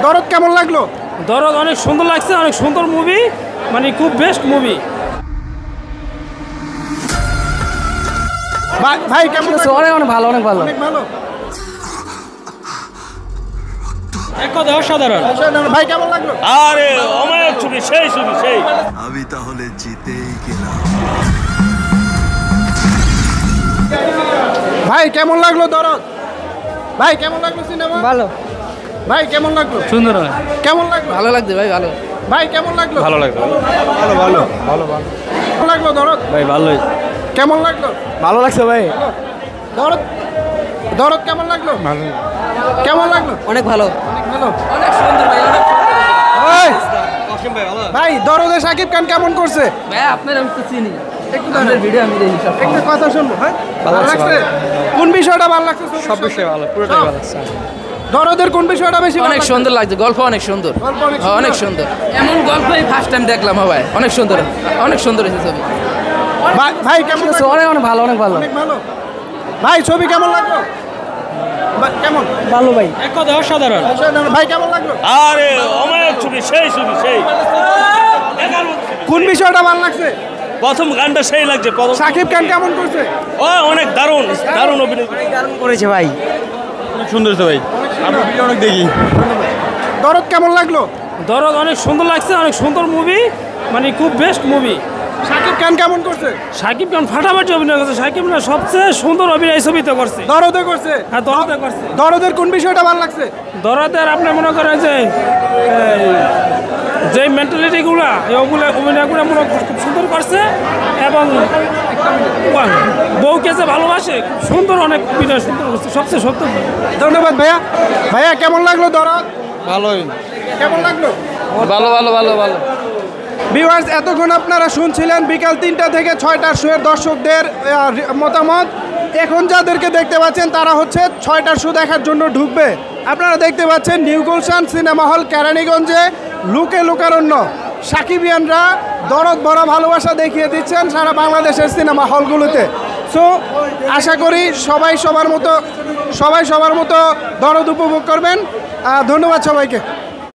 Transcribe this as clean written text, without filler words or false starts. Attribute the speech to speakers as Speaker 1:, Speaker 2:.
Speaker 1: দরদ কেমন লাগলো?
Speaker 2: দরদ অনেক সুন্দর লাগছে, অনেক সুন্দর মুভি, মানে খুব বেস্ট মুভি।
Speaker 1: ভাই কেমন লাগলো?
Speaker 3: অনেক ভালো, অনেক ভালো।
Speaker 1: অনেক ভালো।
Speaker 2: এক কথা অসাধারণ।
Speaker 1: ভাই কেমন লাগলো?
Speaker 2: আরে অমায়িক ছবি, সেই ছবি সেই।
Speaker 4: আমি তাহলে জিতেই গেলাম।
Speaker 1: ভাই কেমন লাগলো দরদ? ভাই কেমন লাগলো সিনেমা?
Speaker 3: ভালো,
Speaker 1: ভাই কেমন লাগলো?
Speaker 2: সুন্দর।
Speaker 1: কেমন লাগলো?
Speaker 3: ভালো লাগছে ভাই, ভালো।
Speaker 1: ভাই কেমন লাগলো?
Speaker 2: ভালো লাগলো।
Speaker 1: কেমন লাগলো দরদ?
Speaker 2: ভাই ভালোই।
Speaker 1: কেমন লাগলো?
Speaker 3: ভালো লাগছে ভাই।
Speaker 1: দরদ দরদ কেমন লাগলো?
Speaker 2: ভালো।
Speaker 1: কেমন লাগলো?
Speaker 3: অনেক ভালো,
Speaker 1: অনেক ভালো।
Speaker 3: অনেক সুন্দর ভাই, অনেক
Speaker 1: ভাই দরদে শাকিব খান কেমন করছে?
Speaker 3: ভাই। আপনার আমি তো চিনি, আপনার ভিডিও আমি দেখি সব।
Speaker 1: একটা কথা শুনবো। হ্যাঁ ভালো লাগছে? কোন বিষয়টা ভালো লাগছে?
Speaker 2: সব বিষয় ভালো, পুরোটাই ভালো লাগছে।
Speaker 1: দরদের কোন বিষয়টা বেশি ভালো
Speaker 3: অনেক
Speaker 1: লাগছে?
Speaker 3: সুন্দর লাগছে, গল্প অনেক সুন্দর,
Speaker 1: গল্প অনেক সুন্দর।
Speaker 3: অনেক সুন্দর। এমন গল্পই ফার্স্ট টাইম দেখলাম ভাই, অনেক সুন্দর, অনেক সুন্দর হয়েছে ছবি।
Speaker 1: ভাই কেমন লাগলো?
Speaker 3: অনেক ভালো, অনেক ভালো,
Speaker 1: অনেক ভালো। ভাই ছবি কেমন লাগলো? কেমন?
Speaker 3: ভালো ভাই।
Speaker 2: এক কথা অসাধারণ।
Speaker 1: ভাই কেমন লাগলো?
Speaker 2: আরে অমায়িক ছবি, সেই ছবি সেই।
Speaker 1: কোন বিষয়টা ভালো লাগছে?
Speaker 2: প্রথম গানটা সেই লাগছে।
Speaker 1: শাকিব খান কেমন করছে?
Speaker 2: ও অনেক দারুণ দারুণ অভিনয়
Speaker 3: করেছে ভাই।
Speaker 2: অনেক সুন্দর হয়েছে ভাই। আমি ভিডিও অনেক দেখি।
Speaker 1: দরদ কেমন লাগলো?
Speaker 2: দরদ অনেক সুন্দর লাগছে, অনেক সুন্দর মুভি, মানে খুব বেস্ট মুভি।
Speaker 1: শাকিব খান কেমন করছে?
Speaker 2: সাকিব খান ফাটাফাটি অভিনয় করছে। সাকিব না সবচেয়ে সুন্দর অভিনয় ছবিতে করছে।
Speaker 1: দরদে করছে?
Speaker 2: হ্যাঁ দরদে করছে।
Speaker 1: দরদের কোন বিষয়টা ভালো লাগছে?
Speaker 2: দরদের আপনি মনে করেন যে মেন্টালিটিগুলা ওগুলো অভিনয়গুলো মনে হয় খুব সুন্দর করছে, এবং বউকে যে ভালোবাসে খুব সুন্দর, অনেক অভিনয় সুন্দর করছে, সবচেয়ে সত্য।
Speaker 1: ধন্যবাদ ভাইয়া। ভাইয়া কেমন লাগলো দরদ?
Speaker 2: ভালোই।
Speaker 1: কেমন লাগলো?
Speaker 2: ভালো ভালো ভালো ভালো।
Speaker 1: ভিউয়ার্স, এতক্ষণ আপনারা শুনছিলেন বিকাল 3টা থেকে 6টার শোয়ের দর্শকদের মতামত। এখন যাদেরকে দেখতে পাচ্ছেন তারা হচ্ছে 6টার শো দেখার জন্য ঢুকবে। আপনারা দেখতে পাচ্ছেন নিউ গুলশান সিনেমা হল কেরানীগঞ্জে লুকে লুকারণ্য সাকিবিয়ানরা দরদ ভরা ভালোবাসা দেখিয়ে দিচ্ছেন সারা বাংলাদেশের সিনেমা হলগুলোতে। সো আশা করি সবাই সবার মতো দরদ উপভোগ করবেন। ধন্যবাদ সবাইকে।